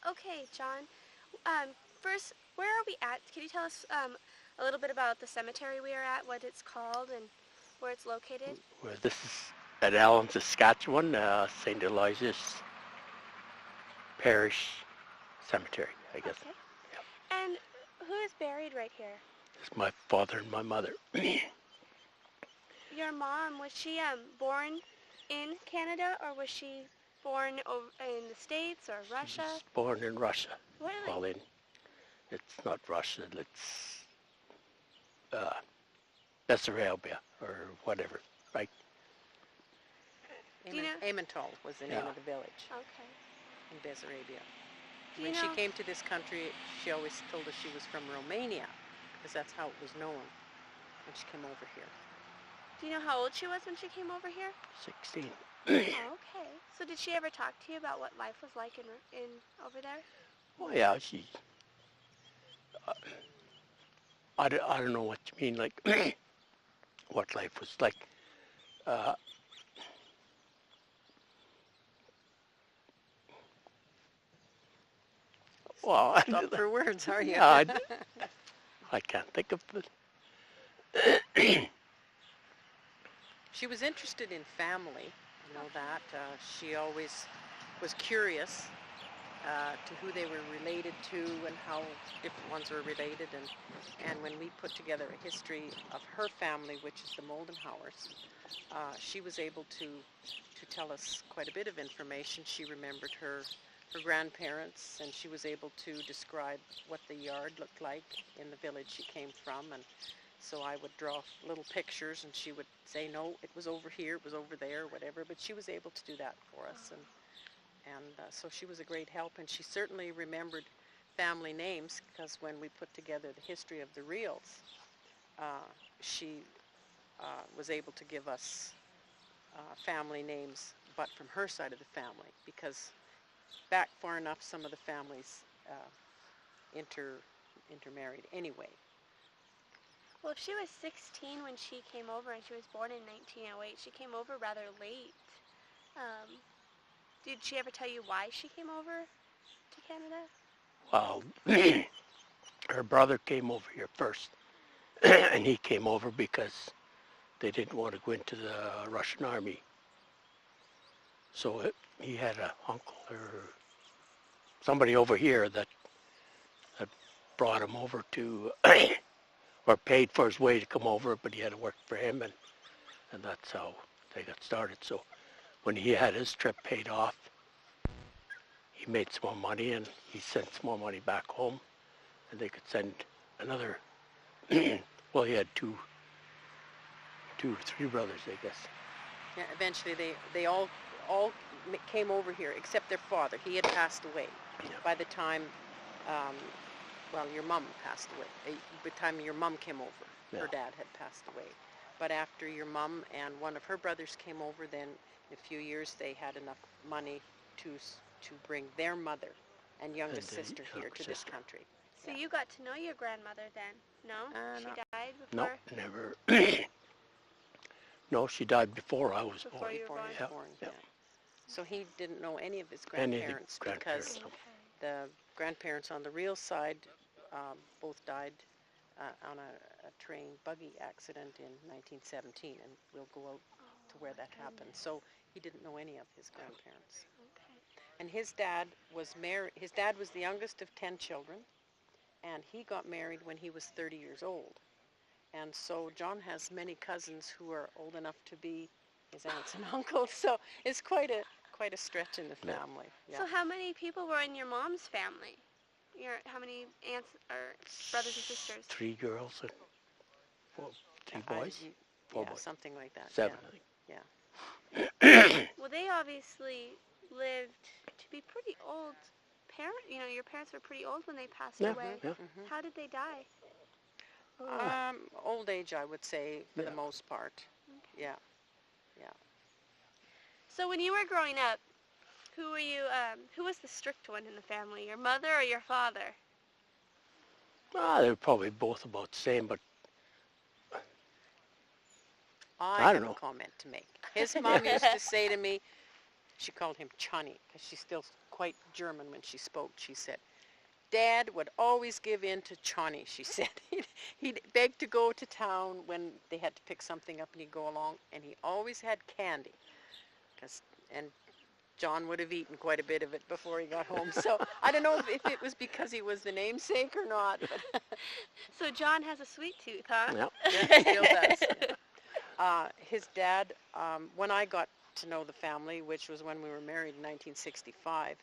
Okay, John. First, where are we at? Can you tell us a little bit about the cemetery we are at, what it's called, and where it's located? Well, this is at Allen, Saskatchewan, St. Aloysius Parish Cemetery, I guess. Okay. Yeah. And who is buried right here? It's my father and my mother. Your mom, was she born in Canada, or was she born in the States or She Russia? was born in Russia. Really? Well, it's not Russia, it's uh, Bessarabia or whatever, right? Do you know? Emmental was the name Yeah. of the village Okay. in Bessarabia. Do you When she know? came to this country, she always told us she was from Romania, because that's how it was known when she came over here. Do you know how old she was when she came over here? 16. Oh, okay. So did she ever talk to you about what life was like in over there? Oh, yeah, uh, I don't know what you mean, like, what life was like. Uh, well, Stop for words, are you? yeah, I can't think of it. She was interested in family, I know that. She always was curious to who they were related to and how different ones were related. And when we put together a history of her family, which is the Moldenhauers, she was able to tell us quite a bit of information. She remembered her grandparents, and she was able to describe what the yard looked like in the village she came from. And so I would draw little pictures, and she would say, no, it was over here, it was over there, whatever. But she was able to do that for us. And so she was a great help, and she certainly remembered family names, because when we put together the history of the Riehls, she was able to give us family names, but from her side of the family, because back far enough some of the families intermarried anyway. Well, if she was 16 when she came over and she was born in 1908, she came over rather late. Um, did she ever tell you why she came over to Canada? Well, her brother came over here first, and he came over because they didn't want to go into the Russian army. So he had an uncle or somebody over here that brought him over to, or paid for his way to come over, but he had to work for him, and that's how they got started. So when he had his trip paid off, he made some more money, and he sent some more money back home, and they could send another. Well, he had two or three brothers, I guess. Yeah, eventually they all came over here, except their father. He had passed away by the time, well, your mom passed away. By the time your mom came over, her dad had passed away. But after your mom and one of her brothers came over, then in a few years they had enough money to bring their mother and youngest sister here to this country. So you got to know your grandmother then? No? She died No, before? never. No, she died before I was Before born. you were born? Born, Yeah. So he didn't know any of his Any of the grandparents, grandparents, because no. the grandparents on the Riehl side both died on a train buggy accident in 1917, and we'll go out to where that happened. So he didn't know any of his grandparents. Okay. And his dad was married. His dad was the youngest of 10 children, and he got married when he was 30 years old. And so John has many cousins who are old enough to be his aunts and uncles. So it's quite a stretch in the family. Yeah. So how many people were in your mom's family? How many aunts or brothers and sisters? 3 girls and 3 boys. 4 boys. Something like that. 7, Yeah. Well, they obviously lived to be pretty old. Your parents were pretty old when they passed away. Yeah. Mm-hmm. How did they die? Old age, I would say, for the most part. Okay. Yeah. So when you were growing up, who were you? Who was the strict one in the family? Your mother or your father? They were probably both about the same, but I don't have know. a comment to make. His mom used to say to me, she called him Chunny, because she's still quite German when she spoke. She said, Dad would always give in to Chunny, she said. He'd beg to go to town when they had to pick something up, and he'd go along, and he always had candy. And John would have eaten quite a bit of it before he got home. So I don't know if it was because he was the namesake or not. But So John has a sweet tooth, huh? Yep. yeah, he still does. Yeah. His dad, when I got to know the family, which was when we were married in 1965,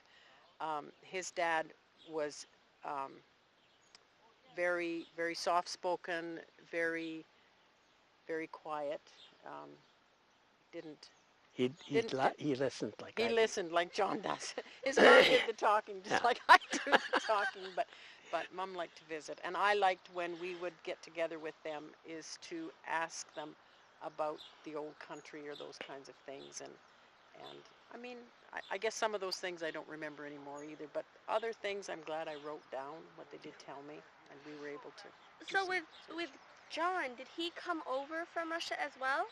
his dad was very, very soft-spoken, very, very quiet. Didn't Didn't- He listened like He I did. listened like John does. His mom did the talking just Yeah. like I do the talking, but Mom liked to visit. And I liked when we would get together with them is to ask them about the old country or those kinds of things. And I mean, I guess some of those things I don't remember anymore either, but other things I'm glad I wrote down what they did tell me, and we were able to do So some with research. John, did he come over from Russia as well?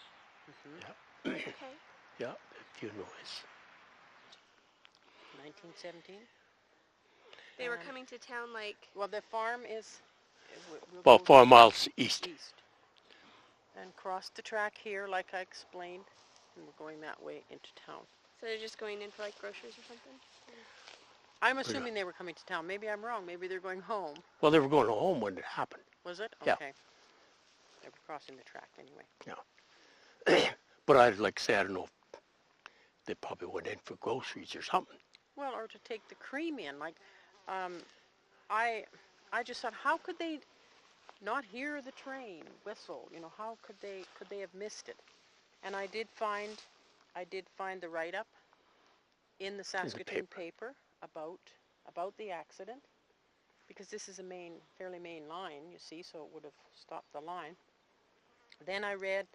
Mhm. Yeah. Okay. Yeah, the funeral is. 1917. They were And- coming to town like. Well, the farm is we'll About go 4 miles east. and cross the track here, like I explained, and we're going that way into town. So they're just going in for like groceries or something? I'm assuming they were coming to town. Maybe I'm wrong. Maybe they're going home. Well, they were going home when it happened. Was it? Yeah. Okay. They were crossing the track anyway. But I'd like to say, I don't know if they probably went in for groceries or something. Well, or to take the cream in. Like, I just thought, how could they not hear the train whistle? You know, how could they have missed it? And I did find the write-up in the Saskatoon paper about the accident, because this is a fairly main line, you see, so it would have stopped the line. Then I read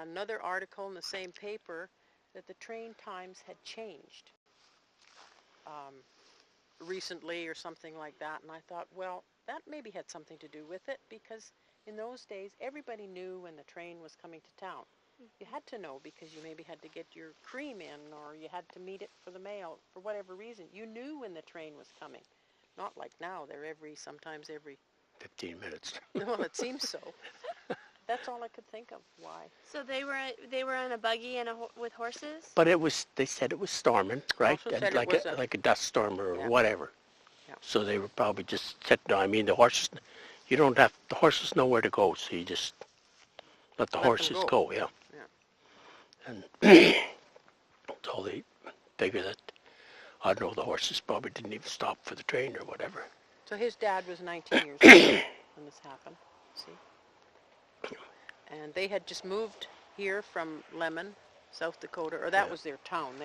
another article in the same paper that the train times had changed recently or something like that, and I thought, well, that maybe had something to do with it, because in those days everybody knew when the train was coming to town. You had to know because you maybe had to get your cream in, or you had to meet it for the mail for whatever reason. You knew when the train was coming. Not like now, they're sometimes every 15 minutes. well, it seems so. That's all I could think of. Why? So they were on a buggy and with horses? But they said it was storming, right? Also said it like was like a dust storm or Yeah. whatever. Yeah. So they were probably just sitting down. I mean, the horses know where to go, so you just let the Let them horses go. go, yeah. Yeah. And so they figure that, I don't know, the horses probably didn't even stop for the train or whatever. So his dad was 19 years old when this happened. See? And they had just moved here from Lemon, South Dakota, or that Yeah. was their town.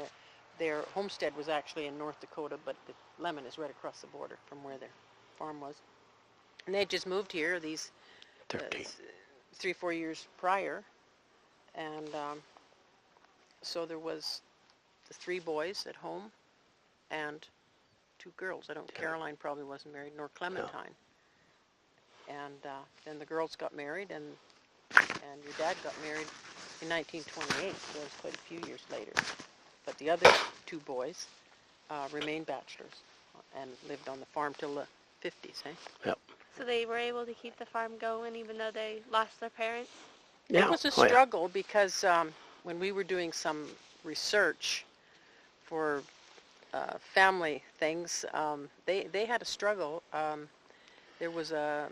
Their homestead was actually in North Dakota, but Lemon is right across the border from where their farm was. And they had just moved here these 13. 3-4 years prior, and so there was the 3 boys at home and 2 girls. Caroline probably wasn't married, nor Clementine. And then the girls got married, and your dad got married in 1928, so it was quite a few years later. But the other 2 boys remained bachelors and lived on the farm till the 50s, eh? Yep. So they were able to keep the farm going even though they lost their parents? Yeah. It was a Oh, yeah. struggle because when we were doing some research for family things, they had a struggle. There was I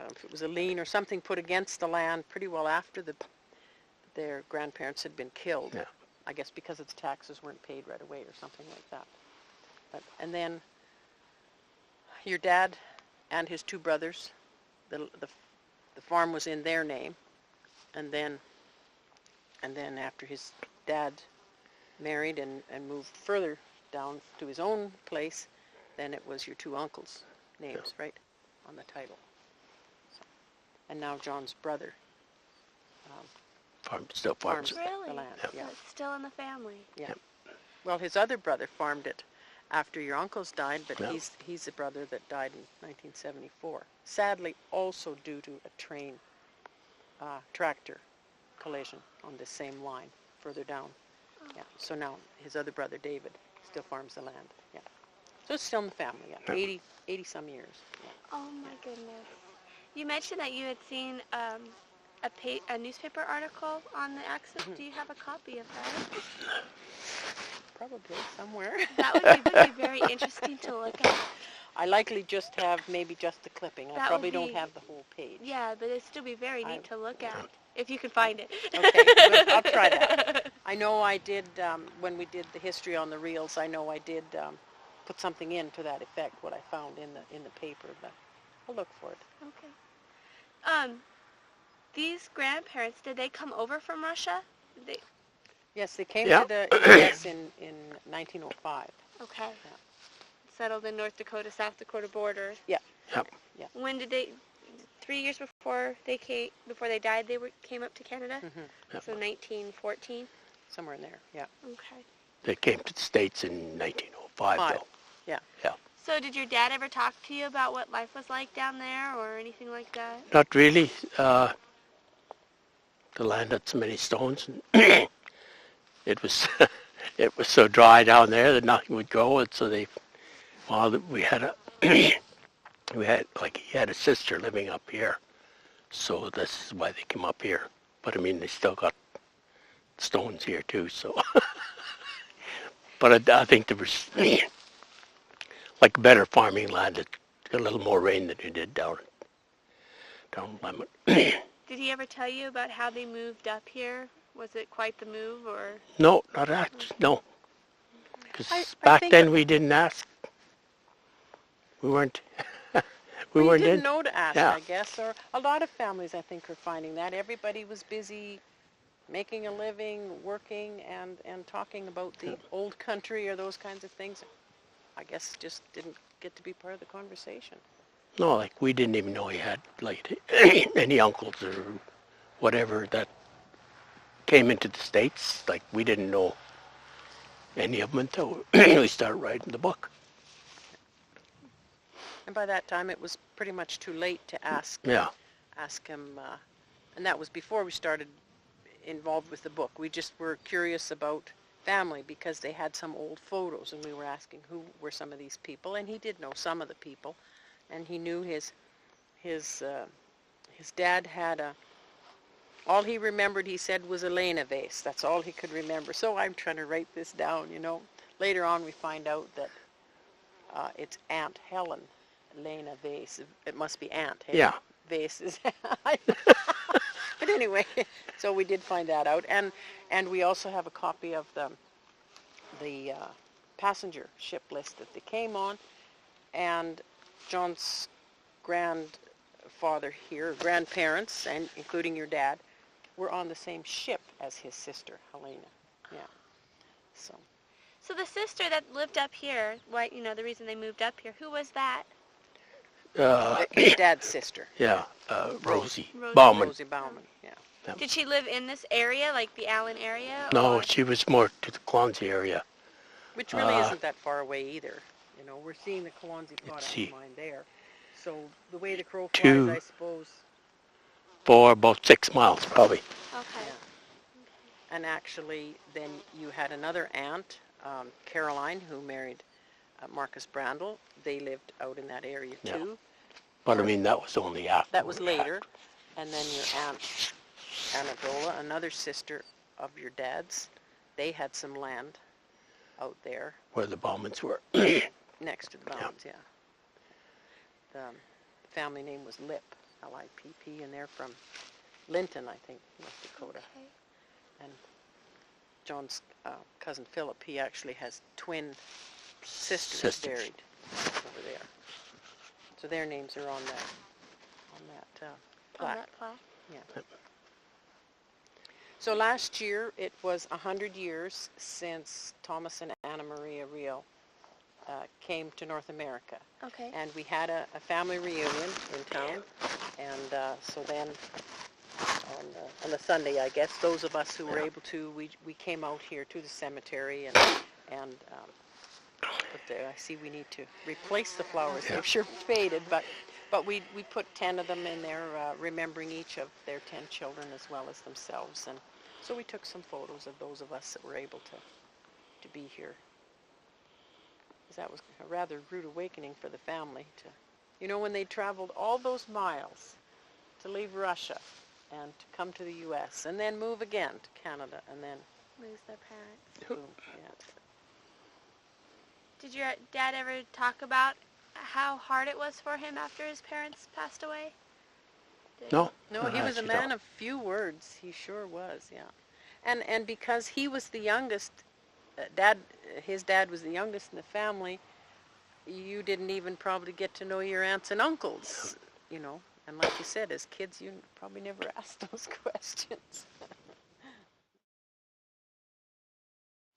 don't know if it was a lien or something put against the land pretty well after their grandparents had been killed. Yeah. I guess because its taxes weren't paid right away or something like that. And then your dad and his 2 brothers, the farm was in their name, and then after his dad married and moved further down to his own place, then it was your 2 uncles' names, right, on the title. So, and now John's brother Still farms. farms Really? the land. Yeah. Yeah. So it's still in the family. Yeah. Well, his other brother farmed it after your uncles died, but Yeah. he's the brother that died in 1974. Sadly, also due to a train tractor collision on the same line further down. Oh, Yeah. So now his other brother, David, still farms the land. Yeah. So it's still in the family, yeah. Yeah. 80 some years. Yeah. Oh my goodness. You mentioned that you had seen a newspaper article on the accident. Mhm. Do you have a copy of that? Probably somewhere. That would be very interesting to look at. I likely just have maybe just the clipping. I That probably would don't be, have the whole page. yeah, but it'd still be very I- neat to look at if you can find it. Okay, well, I'll try that. I know I did, when we did the history on the Riehl's, I know I did put something in to that effect, what I found in the paper, but I'll look for it. Okay. These grandparents, did they come over from Russia? They, Yes, they came Yeah. to the U.S. in 1905. okay. Yeah. Settled in North Dakota, South Dakota border. Yeah. Yep. Yeah. When did they? 3 years before they died, they came up to Canada. Hmm. Yep. So 1914. Somewhere in there, yeah. Okay. They came to the States in 1905, Five. though. Yeah. Yeah. So did your dad ever talk to you about what life was like down there or anything like that? Not really. The land had so many stones, and it was it was so dry down there that nothing would grow. And so we had he had a sister living up here, so this is why they came up here. But I mean, they still got stones here too. So, but I think there was like better farming land. It got a little more rain than it did down Lemon. Did he ever tell you about how they moved up here? Was it quite the move or? No, not that. No, because I back think then we didn't ask. We weren't. we Well, you weren't didn't in. know to ask, Yeah. I guess, or a lot of families, I think, are finding that. Everybody was busy making a living, working, and talking about the old country or those kinds of things. I guess just didn't get to be part of the conversation. No, like we didn't even know he had like any uncles or whatever that came into the States. Like we didn't know any of them until we started writing the book. And by that time, it was pretty much too late to ask Yeah. him, and that was before we started involved with the book. We just were curious about family because they had some old photos, and we were asking who were some of these people, and he did know some of the people, and he knew his dad had all he remembered, he said, was Elena vase. That's all he could remember. So I'm trying to write this down, you know. Later on, we find out that it's Aunt Helen Elena vase. It must be Aunt Helen. Yeah. Vase is. But anyway, so we did find that out, and we also have a copy of the passenger ship list that they came on, and John's grandfather here, grandparents, and including your dad, were on the same ship as his sister, Helena. Yeah. So the sister that lived up here, the reason they moved up here, who was that? His dad's sister, Yeah. Rosie Rosie. Bauman. Rosie Bauman. Yeah. Did she live in this area, like the Allen area? No, or? she was more to the Clonsey area. Which really isn't that far away either. You know, we're seeing the Kawanzi potash see. mine there. So the way the crow flies, I suppose. For about 6 miles, probably. Okay. Yeah. And actually, then you had another aunt, Caroline, who married Marcus Brandel. They lived out in that area Yeah. too. But I mean, that was only after. That was later. And then your aunt Anadola, another sister of your dad's, they had some land out there Where the Baumans were. next to the Bowens, yeah. The family name was Lipp, L-I-P-P, and they're from Linton, I think, North Dakota. Okay. And John's cousin Philip, he actually has twin sisters buried over there. So their names are on that On plaque. that plaque. Yeah. So last year, it was 100 years since Thomas and Anna Maria Riehl came to North America. Okay. And we had a family reunion in town. And so then on the Sunday, I guess, those of us who were able to, we came out here to the cemetery and put there. I see we need to replace the flowers. Yeah. They've sure faded, but we put 10 of them in there, remembering each of their 10 children as well as themselves. And So we took some photos of those of us that were able to be here. Because that was a rather rude awakening for the family to, you know, when they traveled all those miles to leave Russia and to come to the U.S. and then move again to Canada and then Lose their parents. boom, yeah. Did your dad ever talk about how hard it was for him after his parents passed away? No. No, he was a actually man don't. of few words. He sure was, yeah. And because he was the youngest, his dad was the youngest in the family, you didn't even probably get to know your aunts and uncles, you know. And like you said, as kids, you probably never asked those questions.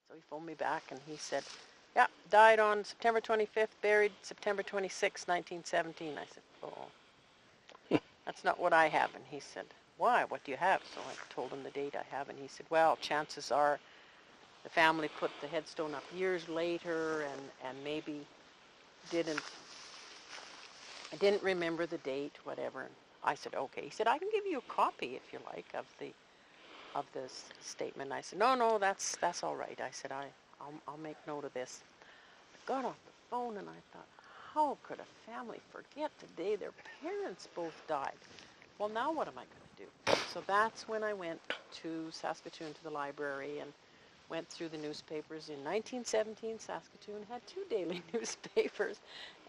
So he phoned me back and he said, yeah, died on September 25th, buried September 26, 1917. I said, oh, that's not what I have. And he said, why? What do you have? So I told him the date I have, and he said, well, chances are the family put the headstone up years later and maybe didn't remember the date, whatever. And I said, okay. He said, I can give you a copy if you like of this statement. I said, no, that's all right. I said, I'll make note of this. I got off the phone and I thought, how could a family forget the day their parents both died? Well, now what am I going to do? So that's when I went to Saskatoon to the library and went through the newspapers. In 1917, Saskatoon had 2 daily newspapers,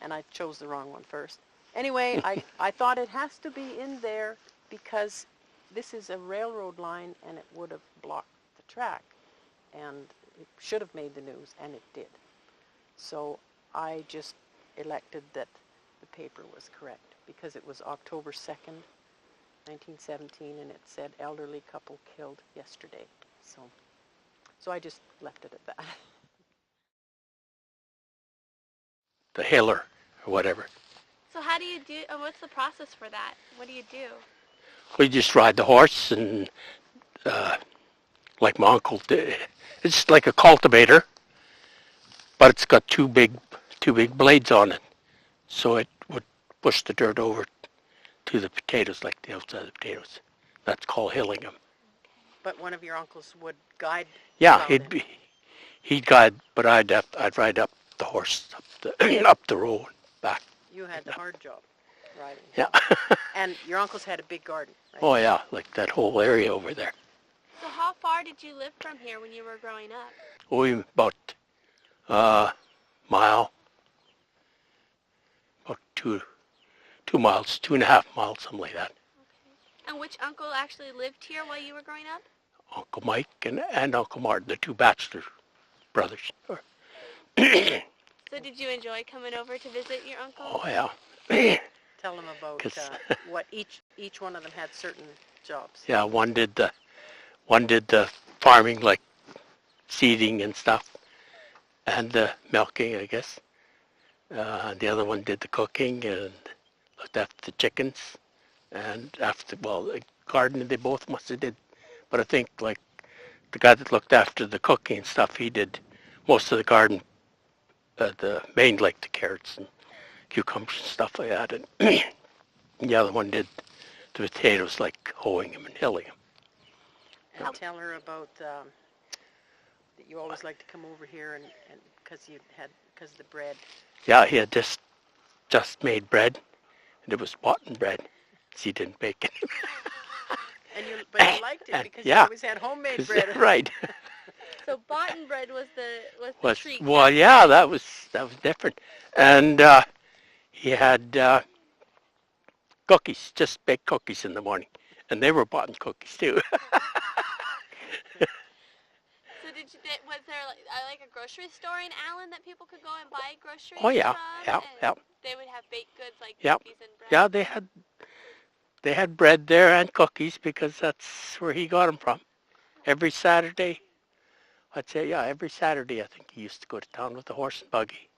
and I chose the wrong one first. Anyway, I thought it has to be in there because this is a railroad line and it would have blocked the track, and it should have made the news, and it did. So I just elected that the paper was correct because it was October 2nd, 1917, and it said elderly couple killed yesterday. So I just left it at that. The Hiller or whatever. So how do you do, what's the process for that? What do you do? We just ride the horse and like my uncle did. It's like a cultivator, but it's got two big blades on it, so it would push the dirt over to the potatoes, like the outside of the potatoes. That's called hilling them. But one of your uncles would guide. Yeah, he'd guide, but I'd ride up the horse up the up the road back. You had the hard job, riding. Yeah. And your uncles had a big garden, right? Oh yeah, like that whole area over there. So how far did you live from here when you were growing up? We about mile, about 2 miles, 2.5 miles, something like that. Okay. And which uncle actually lived here while you were growing up? Uncle Mike and Uncle Martin, the two bachelor brothers. So did you enjoy coming over to visit your uncle? Oh yeah. Tell them about what each one of them had certain jobs. Yeah, one did the farming, like seeding and stuff, and the milking, I guess. The other one did the cooking and looked after the chickens, and the gardening they both must have did. But I think like the guy that looked after the cooking and stuff, he did most of the garden, the main, like the carrots and cucumbers and stuff like that. And the other one did the potatoes, like hoeing them and hilling them. And tell her about that you always like to come over here and because of the bread. Yeah, he had just made bread, and it was rotten bread. So he didn't bake it. But you liked it because you yeah, always had homemade bread. Right. So boughten bread was the treat. Well, yeah, that was different. And he had cookies, just baked cookies in the morning, and they were boughten cookies too. So was there like a grocery store in Allen that people could go and buy groceries Oh yeah, from? yeah. They would have baked goods like Yep. cookies and bread. Yeah, they had bread there and cookies because that's where he got them from. Every Saturday, I'd say, yeah, every Saturday I think he used to go to town with the horse and buggy.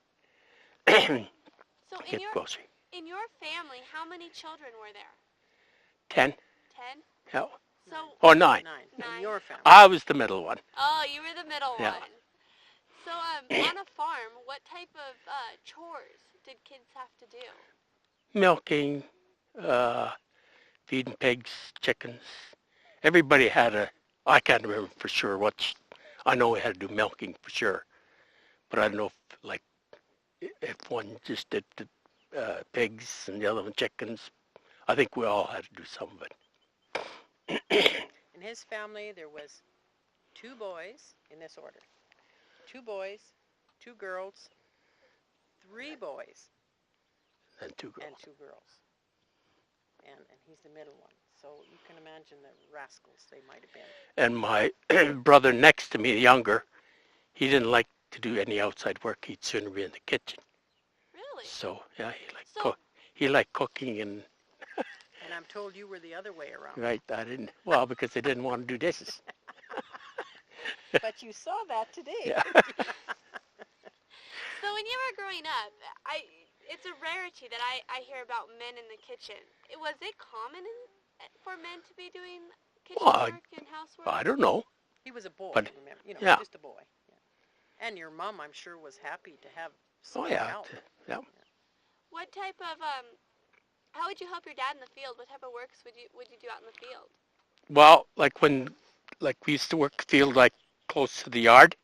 So Get grocery. in your family, how many children were there? 10. 10? Yeah. So Or 9. 9. Nine. In your family. I was the middle one. Oh, you were the middle Yeah. one. So on a farm, what type of chores did kids have to do? Milking, feeding pigs, chickens. Everybody had I can't remember for sure I know we had to do milking for sure, but I don't know if one just did the pigs and the other one chickens. I think we all had to do some of it. In his family, there was 2 boys in this order. 2 boys, 2 girls, 3 boys, And 2 girls. and 2 girls. And he's the middle one. So you can imagine the rascals they might have been. And my brother next to me, the younger, he didn't like to do any outside work. He'd sooner be in the kitchen. Really? So yeah, So he liked cooking and And I'm told you were the other way around. right. I didn't because I didn't want to do dishes. But you saw that today. Yeah. So when you were growing up, it's a rarity that I hear about men in the kitchen. Was it common for men to be doing kitchen Well, work and housework? I don't know. He was a boy, But, remember? yeah. Just a boy. Yeah. And your mom, I'm sure, was happy to have Oh some yeah. help. Yeah. What type of how would you help your dad in the field? What type of works would you do out in the field? Well, like we used to work the field like close to the yard,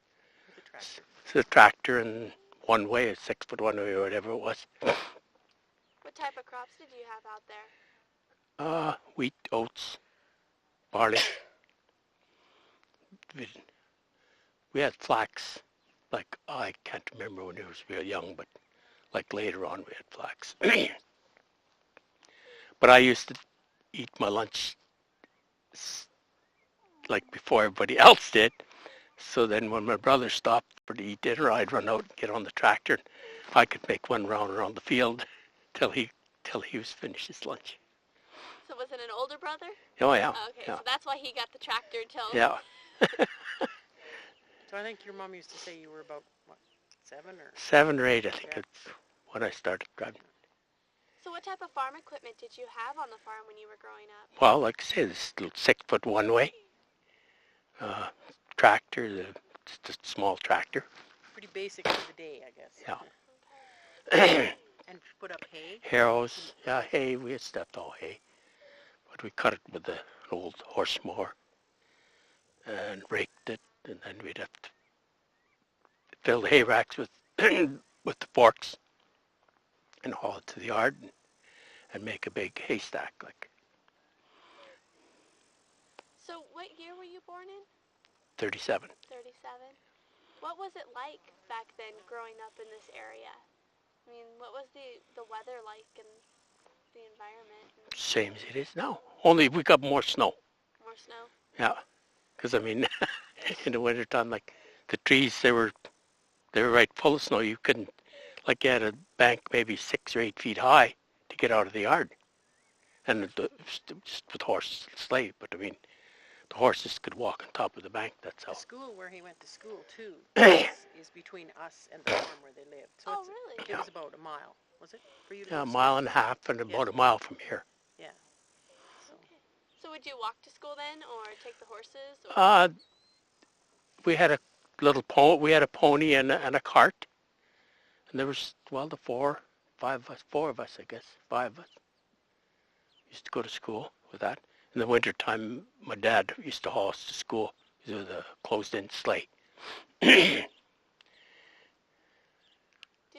With the tractor. the tractor and one way, a 6 foot one way or whatever it was. What type of crops did you have out there? Wheat, oats, barley. We had flax. Like I can't remember when I was real young, but like later on we had flax. But I used to eat my lunch like before everybody else did. So then when my brother stopped for to eat dinner, I'd run out and get on the tractor. And I could make one round around the field till he was finished his lunch. So was it an older brother? Oh yeah. Okay, Yeah. so that's why he got the tractor till. Yeah. So I think your mom used to say you were about, what, 7 or? 7 or 8, I think Yeah. it's when I started driving. So what type of farm equipment did you have on the farm when you were growing up? Well, like I say, this little 6 foot one way tractor, just a small tractor. Pretty basic for the day, I guess. Yeah. Okay. And put up hay? Harrows, yeah, hay. We had stuffed all hay, but we cut it with an old horse mower and raked it, and then we'd have to fill the hay racks with with the forks and haul it to the yard and make a big haystack. Like So what year were you born in? 37. 37. What was it like back then growing up in this area? I mean, what was the weather like and the environment? Same as it is now. Only we got more snow. More snow? Yeah, because I mean, in the wintertime, like the trees, they were right full of snow. You couldn't, like, you had a bank maybe 6 or 8 feet high to get out of the yard, and just with horse and sleigh. But I mean, the horses could walk on top of the bank. That's The how. school where he went to school, too, Yeah, is between us and the farm where they lived. So Oh, it's, really? it was about a mile, was it, for you to go a to mile school? and a half and about a mile from here. Yeah. So, Okay. So would you walk to school then, or take the horses? Or? We had a little pony. We had a pony and a cart, and there was the 4 of us, I guess, 5 of us. Used to go to school with that. In the wintertime, my dad used to haul us to school with a closed-in sleigh. Did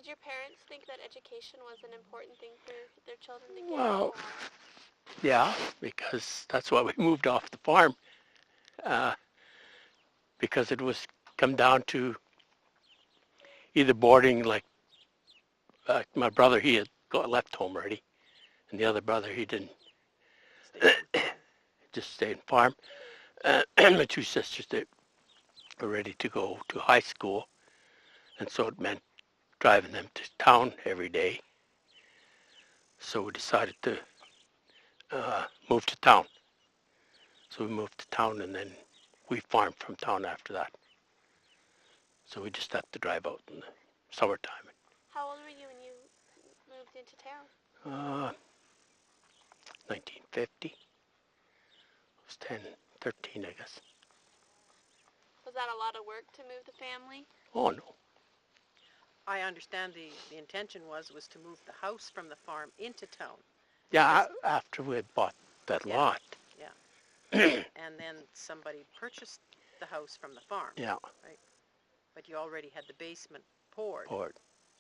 your parents think that education was an important thing for their children to get? Well, Or? yeah, because that's why we moved off the farm. Because it was come down to either boarding, like my brother, he had left home already, and the other brother, he didn't, stay on. just stayed in farm. And my 2 sisters, they were ready to go to high school, and so it meant driving them to town every day. So we decided to move to town. So we moved to town, and then we farmed from town after that. So we just had to drive out in the summertime. How old were you when you moved into town? 1950. I was 10, 13, I guess. Was that a lot of work to move the family? Oh, no. I understand the intention was to move the house from the farm into town. Yeah, after we had bought that Yeah. lot. Yeah. and then somebody purchased the house from the farm. Yeah. Right? But you already had the basement poured, Poured.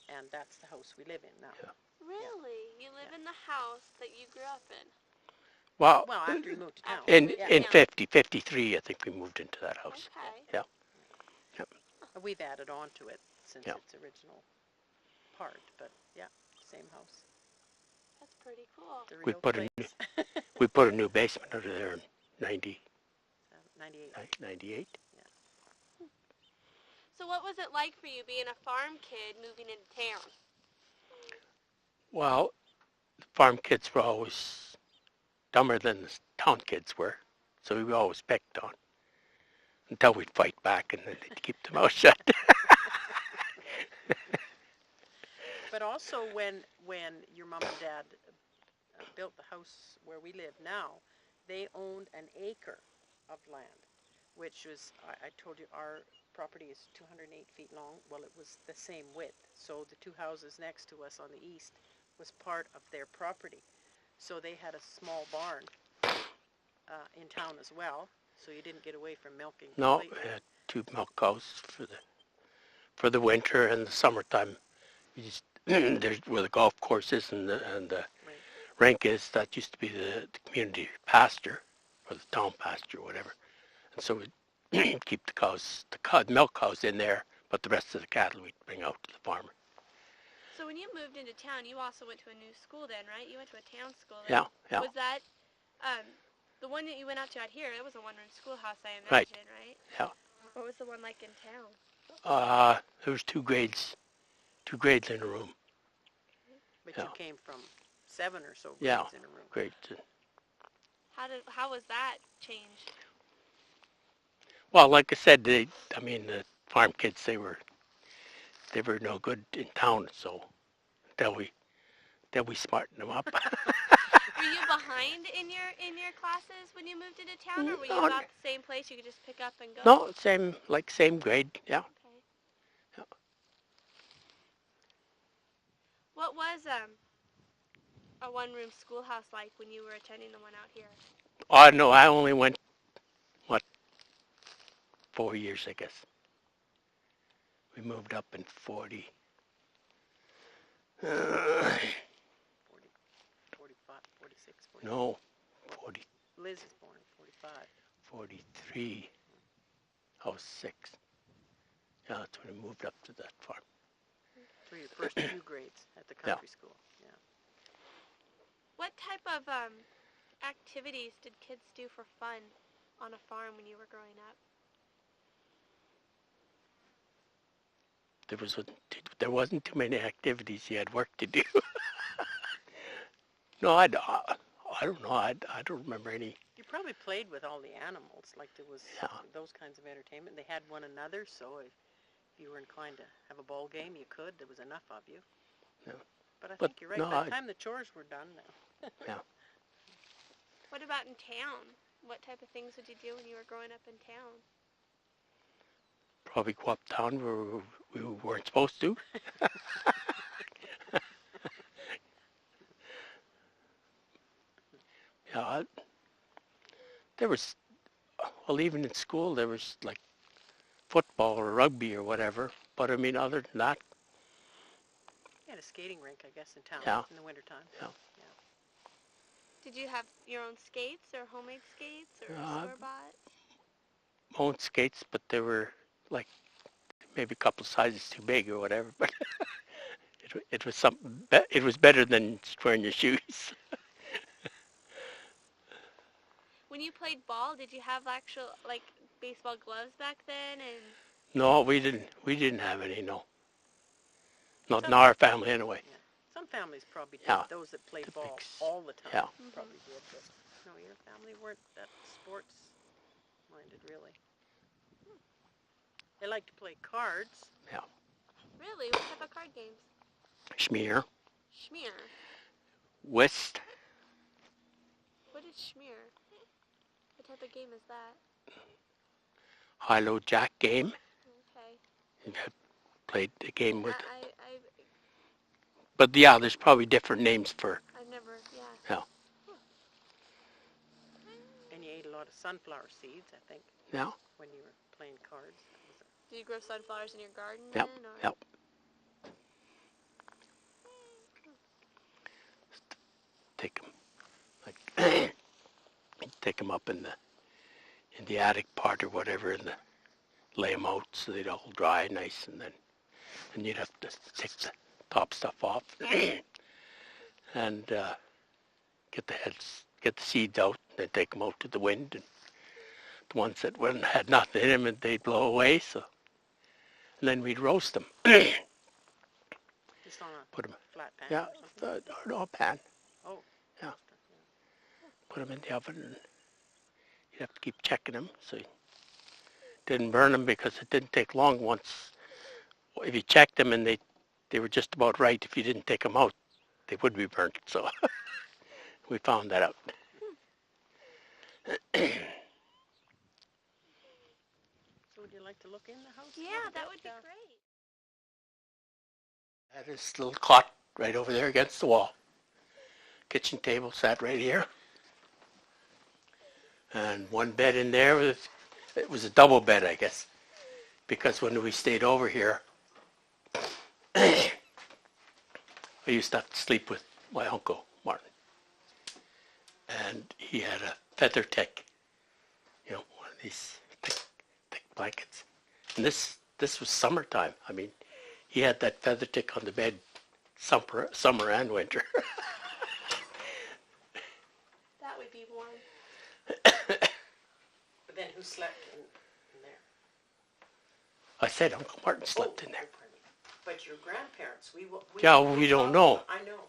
and that's the house we live in now. Yeah. Really? You live in the house that you grew up in? Well, Well, after you moved to town. After you moved to in town. 53, I think we moved into that house. Okay. Yeah. We've added on to it since Yeah. its original part, but yeah, same house. That's pretty cool. The We Riehl put place. we put a new basement under there in 98. 98. So what was it like for you being a farm kid moving into town? Well, the farm kids were always dumber than the town kids were, so we were always picked on until we'd fight back and then they'd keep their mouth shut. But also when your mom and dad built the house where we live now, they owned an acre of land, which was, I told you, our property is 208 feet long. Well, it was the same width. So the two houses next to us on the east was part of their property. So they had a small barn in town as well, so you didn't get away from milking No, completely. we had 2 milk cows for the winter and the summertime. We just there's where the golf course is and the Right. rink is. That used to be the community pasture or the town pasture, whatever. And so we'd keep the milk cows in there, but the rest of the cattle we'd bring out to the farmer. So when you moved into town, you also went to a new school then, right? You went to a town school then. Yeah, yeah. Was that the one that you went out to out here? It was a one-room schoolhouse, I Right. imagine, right? Yeah. What was the one like in town? There was 2 grades in a room. But Yeah. you came from 7 or so Yeah. grades in a room. Grades. How was that change? Well, like I said, the farm kids, they were no good in town, so until we smartened them up. Were you behind in your classes when you moved into town, or were you No, about the same place you could just pick up and go? No, same grade, yeah. Okay. Yeah. What was a one-room schoolhouse like when you were attending the one out here? Oh, no, I only went, 4 years, I guess. We moved up in 40. 40, 45, 46, 47. No, 40, Liz is born in 45. 43. I was 6. Yeah, that's when I moved up to that farm. So your first few grades at the country school. Yeah. What type of activities did kids do for fun on a farm when you were growing up? There wasn't too many activities. You had work to do. No, I don't know. I don't remember any. You probably played with all the animals, like there was those kinds of entertainment. They had one another, so if you were inclined to have a ball game, you could. There was enough of you. Yeah. But I think you're right. No, By the time the chores were done now. Yeah. What about in town? What type of things did you do when you were growing up in town? Probably go uptown where we weren't supposed to. Yeah, there was, well, even in school there was like football or rugby or whatever. But I mean, other than that, You had a skating rink, I guess, in town Yeah. in the wintertime. Yeah. Did you have your own skates or homemade skates or store-bought? owned skates, but they were like maybe a couple sizes too big or whatever. But it was something. It was better than wearing your shoes. When you played ball, did you have actual like baseball gloves back then? And No, we didn't. We didn't have any. No. Not in our family anyway. Yeah. Some families probably did. Yeah. Those that played The ball big all the time yeah. probably did. But no, your family weren't that sports-minded, really. They liked to play cards. really, what type of card games? Schmear, Schmear. whist, What is schmear? What type of game is that? high-low jack game. Okay. You had played the game with. I But yeah, there's probably different names for. I've never, yeah. Yeah. And you ate a lot lot of sunflower seeds, I think, Yeah, when you were playing cards. That was Do you grow sunflowers in your garden yep, then? Or? yep. Take them, like, take them up in the attic part or whatever, and lay them out so they'd all dry nice, and then you'd have to take the top stuff off and get the seeds out, and then take them out to the wind, and the ones that had nothing in them, and they'd blow away. So, and then we'd roast them. just on a Put them, flat pan yeah, or something. or no, a pan. Oh. Yeah. Put them in the oven, and you'd have to keep checking them so you didn't burn them, because it didn't take long once. If you checked them and they were just about right, if you didn't take them out, they would be burnt. So we found that out. So would you like to look in the house? Yeah, that would be great. Had this little cot right over there against the wall. Kitchen table sat right here. And one bed in there, it was a double bed, I guess. Because when we stayed over here, I used to have to sleep with my uncle, Martin. And he had a feather tick, one of these thick blankets. And this was summertime. I mean, he had that feather tick on the bed summer and winter. That would be warm. But then who slept in there? I said Uncle Martin slept in there. Pardon me. But your grandparents, we don't know. I know.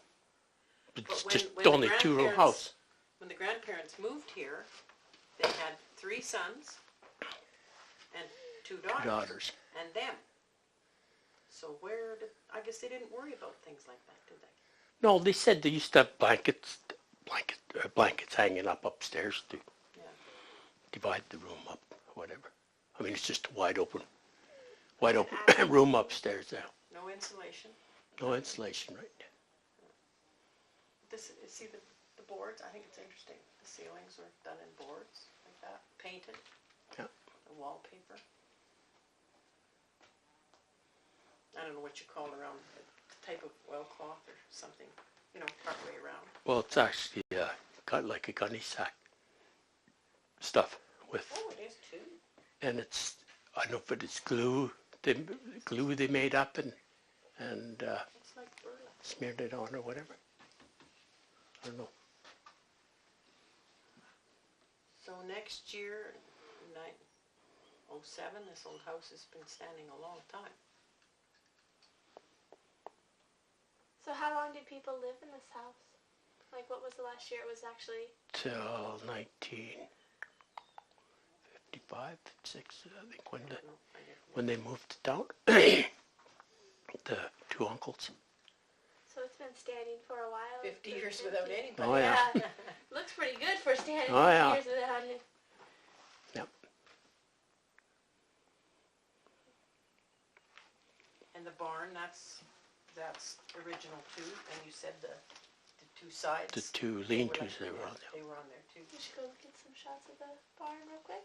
It's But just when the only a two-room grandparents- house. When the grandparents moved here, they had 3 sons and 2 daughters. Two daughters. And them. So I guess they didn't worry about things like that, did they? No, they said they used to have blankets hanging up upstairs to divide the room up, or whatever. I mean, it's just a wide open room upstairs now. No insulation. No insulation, right? See the boards? I think it's interesting. The ceilings were done in boards like that, painted. Yeah. The wallpaper. I don't know what you call it around, the type of oilcloth or something, partway around. Well, it's actually got like a gunny sack stuff with, Oh, it is too. and I don't know if it's glue they made up and It's like burlap. smeared it on or whatever. I don't know. So next year, 2007, this old house has been standing a long time. So how long did people live in this house? Like, what was the last year it was actually? Till 1955, 6, I think, when they moved to town. The 2 uncles. So it's been standing for a while. 50 years without anybody. Oh, yeah. Looks pretty good for standing Oh, 50 yeah. years without it. Yep. And the barn, that's original too. And you said the 2 sides. The 2 lean-tos they were on there. They were on there too. We should go get some shots of the barn real quick.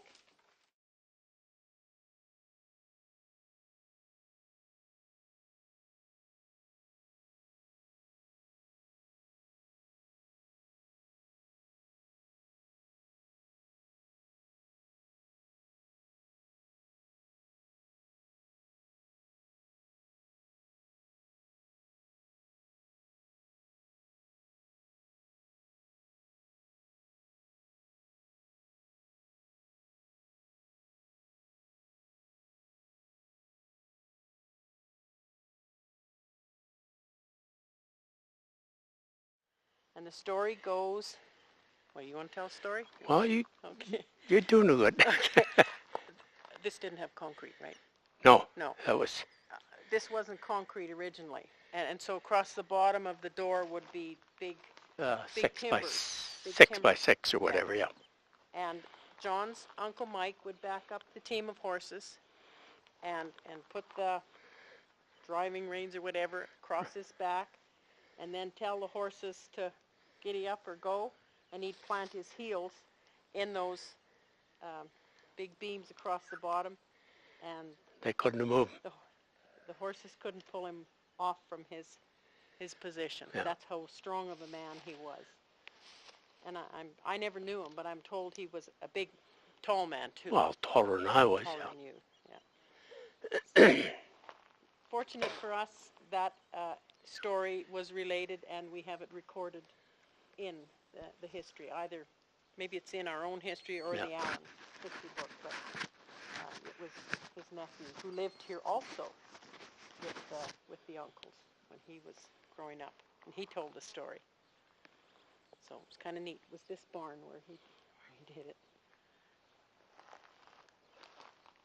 And the story goes, you want to tell a story? Well, Okay. you're doing good. This didn't have concrete, right? No. No. That was, This wasn't concrete originally. And so across the bottom of the door would be big 6 by timbers. Big 6 by timbers. 6 or whatever, yeah. And John's Uncle Mike would back up the team of horses and put the driving reins or whatever across his back and then tell the horses to giddy up or go, and he'd plant his heels in those big beams across the bottom, and They couldn't have moved. the horses couldn't pull him off from his position. Yeah. That's how strong of a man he was. And I never knew him, but I'm told he was a big, tall man too. Well, taller than I was. Taller Yeah. than you, yeah. So, fortunate for us, that story was related, and we have it recorded in the history. Either maybe it's in our own history or Yeah. the Allen history book, but it was his nephew who lived here also with the uncles when he was growing up, and he told the story. So it was kind of neat. It was this barn where he did it.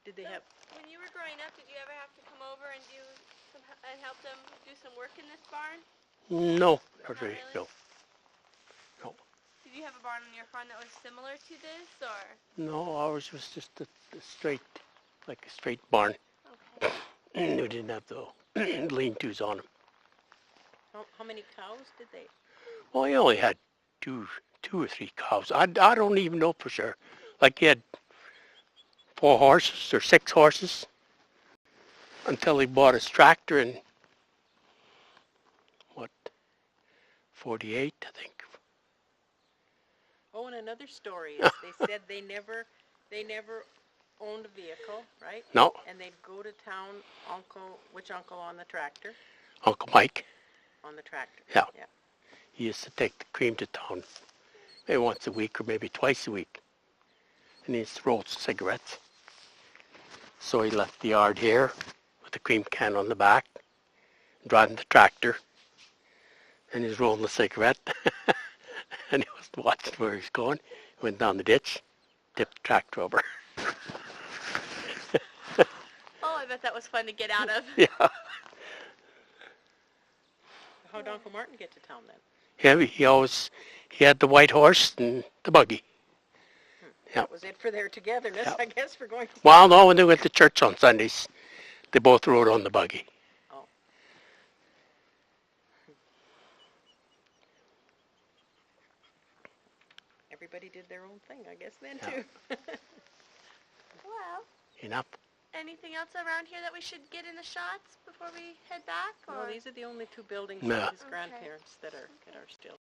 Did they have? When you were growing up, did you ever have to come over and help them do some work in this barn? No, Not really, really? no. No. Did you have a barn on your farm that was similar to this, or? No, ours was just a straight, like a straight barn. Okay. We didn't have the lean-tos on them. How many cows did they? Well, he only had two or three cows. I don't even know for sure. Like he had 4 horses or 6 horses until he bought his tractor in, 48, I think. Oh, and another story is they said they never owned a vehicle, right? No, And they'd go to town, which uncle on the tractor? Uncle Mike. On the tractor. Yeah. Yeah. He used to take the cream to town maybe once a week or maybe twice a week. And he used to roll cigarettes. So he left the yard here with the cream can on the back, driving the tractor, and he's rolling the cigarette. And he was watching where he's going. He went down the ditch, tipped the tractor over. Oh, I bet that was fun to get out of. Yeah. How'd Uncle Martin get to town then? Yeah, he had the white horse and the buggy. Yeah. That was it for their togetherness, Yeah. I guess, for going to Well, no, when they went to church on Sundays, they both rode on the buggy. Oh. Everybody did their own thing, I guess, then, Yeah. too. Well, Enough. anything else around here that we should get in the shots before we head back? Or? Well, these are the only 2 buildings Yeah. of his grandparents that are still